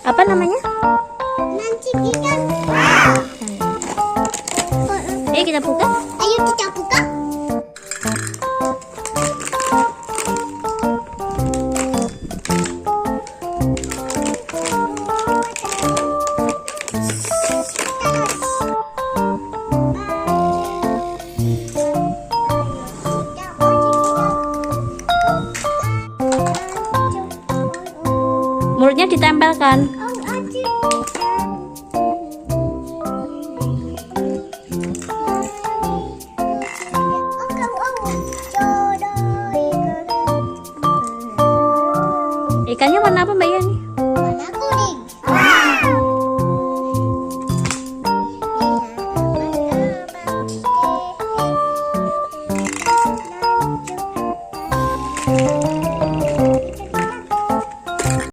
Apa namanya? Nanti kita. Ayo kita buka. Ayo kita buka. Mulutnya ditempelkan. Ikannya warna apa Mbak Yani?